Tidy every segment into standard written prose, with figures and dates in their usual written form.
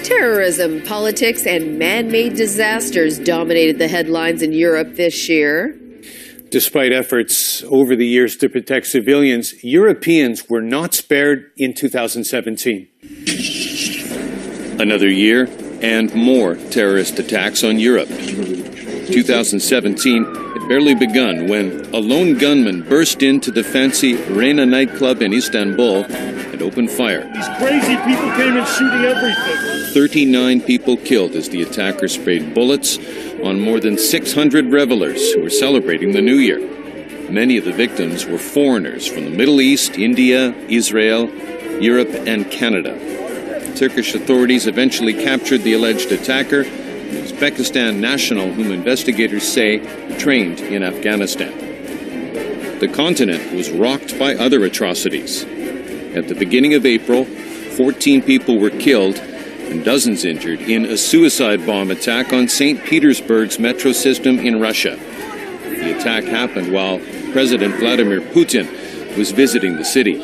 Terrorism, politics, and man-made disasters dominated the headlines in Europe this year. Despite efforts over the years to protect civilians, Europeans were not spared in 2017. Another year and more terrorist attacks on Europe. 2017 had barely begun when a lone gunman burst into the fancy Rena nightclub in Istanbul and opened fire. These crazy people came in shooting everything. 39 people killed as the attacker sprayed bullets on more than 600 revelers who were celebrating the New Year. Many of the victims were foreigners from the Middle East, India, Israel, Europe, and Canada. Turkish authorities eventually captured the alleged attacker, an Uzbekistan national whom investigators say trained in Afghanistan. The continent was rocked by other atrocities. At the beginning of April, 14 people were killed and dozens injured in a suicide bomb attack on St. Petersburg's metro system in Russia. The attack happened while President Vladimir Putin was visiting the city.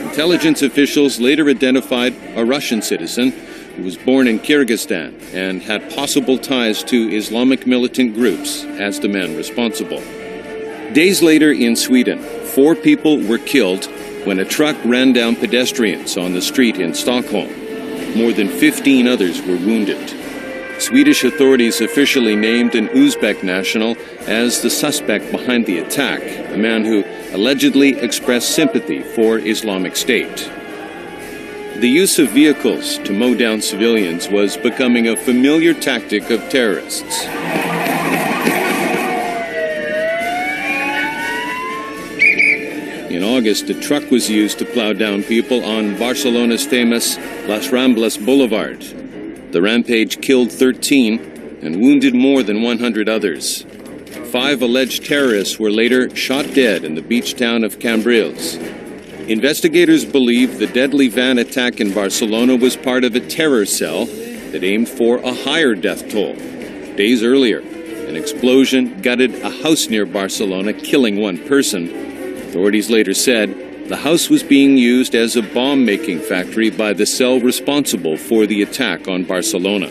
Intelligence officials later identified a Russian citizen who was born in Kyrgyzstan and had possible ties to Islamic militant groups as the man responsible. Days later in Sweden, 4 people were killed when a truck ran down pedestrians on the street in Stockholm. More than 15 others were wounded. Swedish authorities officially named an Uzbek national as the suspect behind the attack, a man who allegedly expressed sympathy for Islamic State. The use of vehicles to mow down civilians was becoming a familiar tactic of terrorists. In August, a truck was used to plow down people on Barcelona's famous Las Ramblas Boulevard. The rampage killed 13 and wounded more than 100 others. 5 alleged terrorists were later shot dead in the beach town of Cambrils. Investigators believe the deadly van attack in Barcelona was part of a terror cell that aimed for a higher death toll. Days earlier, an explosion gutted a house near Barcelona, killing 1 person. Authorities later said the house was being used as a bomb-making factory by the cell responsible for the attack on Barcelona.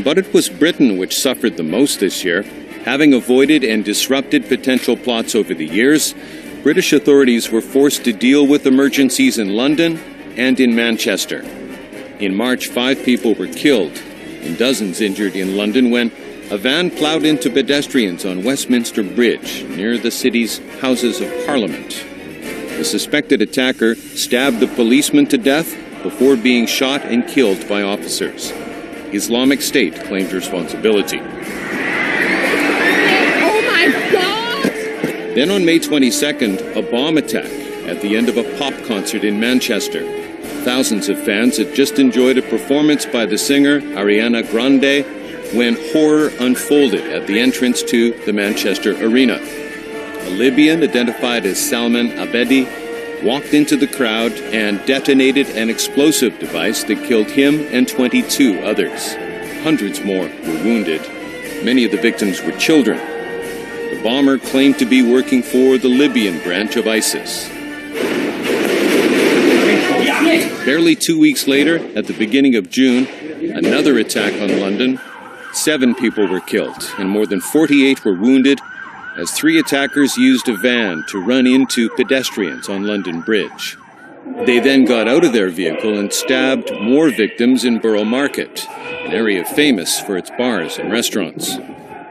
But it was Britain which suffered the most this year. Having avoided and disrupted potential plots over the years, British authorities were forced to deal with emergencies in London and in Manchester. In March, 5 people were killed and dozens injured in London when a van plowed into pedestrians on Westminster Bridge near the city's Houses of Parliament. The suspected attacker stabbed the policeman to death before being shot and killed by officers. Islamic State claimed responsibility. Oh my God! Then on May 22nd, a bomb attack at the end of a pop concert in Manchester. Thousands of fans had just enjoyed a performance by the singer Ariana Grande when horror unfolded at the entrance to the Manchester Arena. A Libyan identified as Salman Abedi walked into the crowd and detonated an explosive device that killed him and 22 others. Hundreds more were wounded. Many of the victims were children. The bomber claimed to be working for the Libyan branch of ISIS. Barely 2 weeks later, at the beginning of June, another attack on London. 7 people were killed and more than 48 were wounded as 3 attackers used a van to run into pedestrians on London Bridge. They then got out of their vehicle and stabbed more victims in Borough Market, an area famous for its bars and restaurants.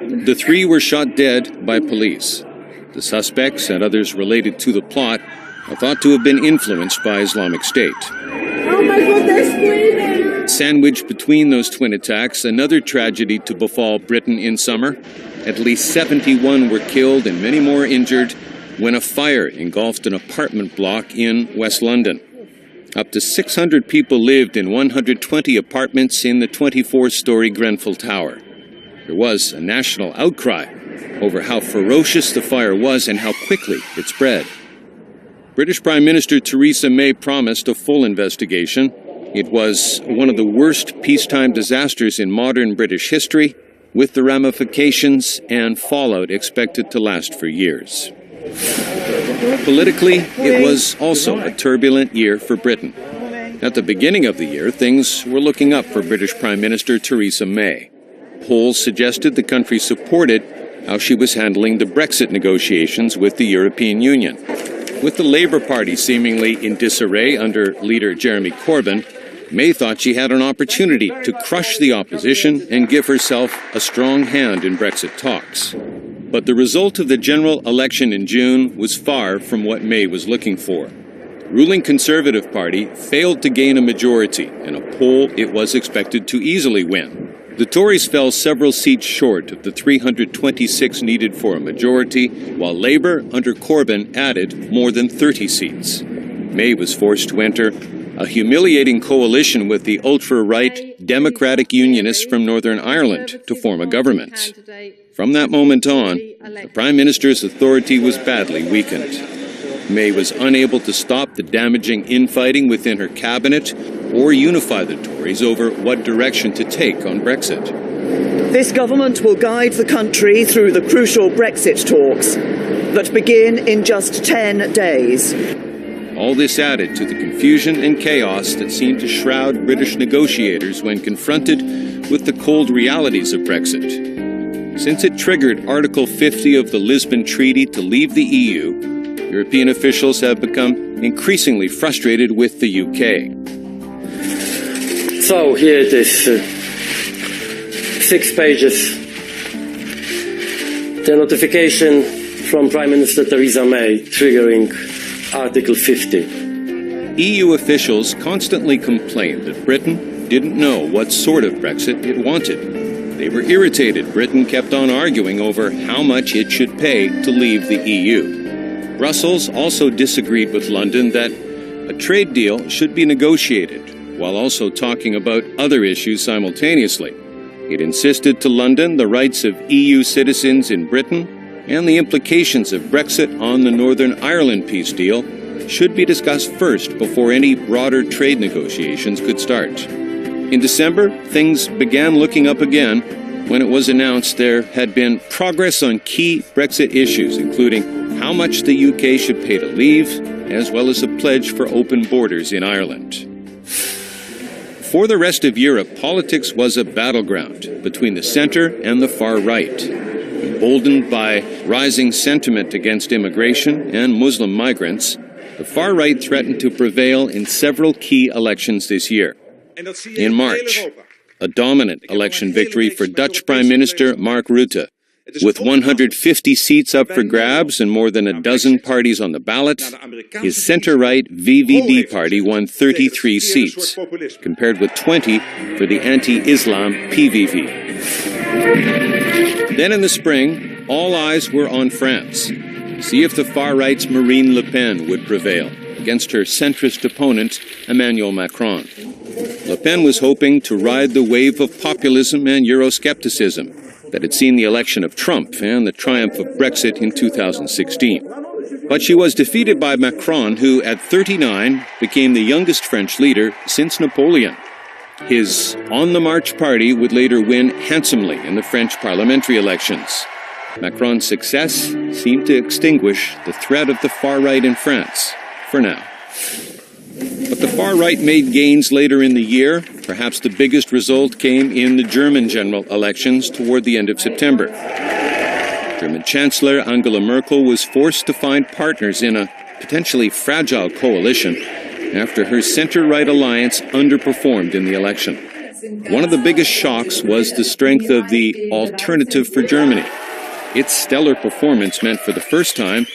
The 3 were shot dead by police. The suspects and others related to the plot are thought to have been influenced by Islamic State. Oh my God, they're screaming! Sandwiched between those twin attacks, another tragedy to befall Britain in summer. At least 71 were killed and many more injured when a fire engulfed an apartment block in West London. Up to 600 people lived in 120 apartments in the 24-story Grenfell Tower. There was a national outcry over how ferocious the fire was and how quickly it spread. British Prime Minister Theresa May promised a full investigation. It was one of the worst peacetime disasters in modern British history, with the ramifications and fallout expected to last for years. Politically, it was also a turbulent year for Britain. At the beginning of the year, things were looking up for British Prime Minister Theresa May. Polls suggested the country supported how she was handling the Brexit negotiations with the European Union. With the Labour Party seemingly in disarray under leader Jeremy Corbyn, May thought she had an opportunity to crush the opposition and give herself a strong hand in Brexit talks. But the result of the general election in June was far from what May was looking for. The ruling Conservative Party failed to gain a majority in a poll it was expected to easily win. The Tories fell several seats short of the 326 needed for a majority, while Labour, under Corbyn, added more than 30 seats. May was forced to enter a humiliating coalition with the ultra-right Democratic Unionists from Northern Ireland to form a government. From that moment on, the Prime Minister's authority was badly weakened. May was unable to stop the damaging infighting within her cabinet or unify the Tories over what direction to take on Brexit. This government will guide the country through the crucial Brexit talks that begin in just 10 days. All this added to the confusion and chaos that seemed to shroud British negotiators when confronted with the cold realities of Brexit. Since it triggered Article 50 of the Lisbon Treaty to leave the EU, European officials have become increasingly frustrated with the UK. So here it is, 6 pages. The notification from Prime Minister Theresa May triggering Article 50. EU officials constantly complained that Britain didn't know what sort of Brexit it wanted. They were irritated Britain kept on arguing over how much it should pay to leave the EU. Brussels also disagreed with London that a trade deal should be negotiated, while also talking about other issues simultaneously. It insisted to London the rights of EU citizens in Britain and the implications of Brexit on the Northern Ireland peace deal should be discussed first before any broader trade negotiations could start. In December, things began looking up again when it was announced there had been progress on key Brexit issues, including how much the UK should pay to leave, as well as a pledge for open borders in Ireland. For the rest of Europe, politics was a battleground between the centre and the far right. Emboldened by rising sentiment against immigration and Muslim migrants, the far right threatened to prevail in several key elections this year. In March, a dominant election victory for Dutch Prime Minister Mark Rutte. With 150 seats up for grabs and more than a dozen parties on the ballot, his center-right VVD party won 33 seats, compared with 20 for the anti-Islam PVV. Then in the spring, all eyes were on France, to see if the far-right's Marine Le Pen would prevail against her centrist opponent, Emmanuel Macron. Le Pen was hoping to ride the wave of populism and Euroscepticism that had seen the election of Trump and the triumph of Brexit in 2016. But she was defeated by Macron, who at 39 became the youngest French leader since Napoleon. His on-the-march party would later win handsomely in the French parliamentary elections. Macron's success seemed to extinguish the threat of the far right in France, for now. But the far right made gains later in the year. Perhaps the biggest result came in the German general elections toward the end of September. German Chancellor Angela Merkel was forced to find partners in a potentially fragile coalition after her center-right alliance underperformed in the election. One of the biggest shocks was the strength of the Alternative for Germany. Its stellar performance meant for the first time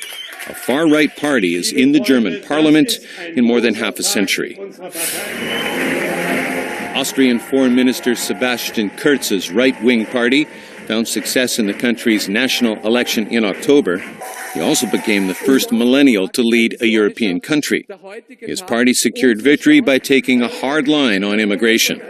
a far-right party is in the German parliament in more than half a century. Austrian Foreign Minister Sebastian Kurz's right-wing party found success in the country's national election in October. He also became the first millennial to lead a European country. His party secured victory by taking a hard line on immigration.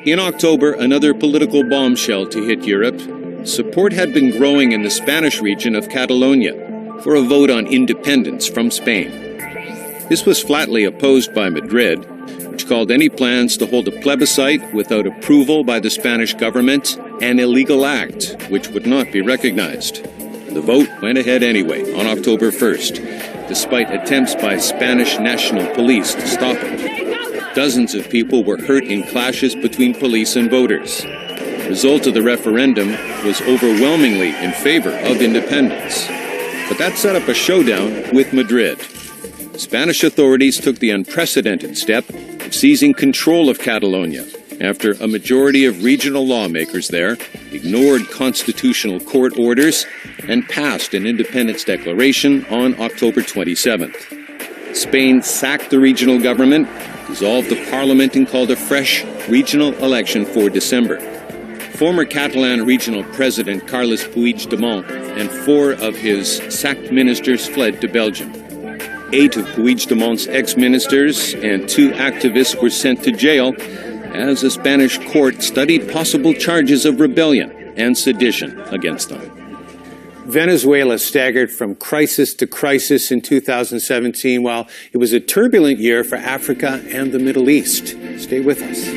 In October, another political bombshell to hit Europe. Support had been growing in the Spanish region of Catalonia for a vote on independence from Spain. This was flatly opposed by Madrid, which called any plans to hold a plebiscite without approval by the Spanish government an illegal act which would not be recognized. The vote went ahead anyway on October 1st, despite attempts by Spanish National Police to stop it. Dozens of people were hurt in clashes between police and voters. The result of the referendum was overwhelmingly in favor of independence. But that set up a showdown with Madrid. Spanish authorities took the unprecedented step of seizing control of Catalonia after a majority of regional lawmakers there ignored constitutional court orders and passed an independence declaration on October 27th. Spain sacked the regional government, dissolved the parliament, and called a fresh regional election for December. Former Catalan regional president Carles Puigdemont and 4 of his sacked ministers fled to Belgium. 8 of Puigdemont's ex-ministers and 2 activists were sent to jail as a Spanish court studied possible charges of rebellion and sedition against them. Venezuela staggered from crisis to crisis in 2017, while it was a turbulent year for Africa and the Middle East. Stay with us.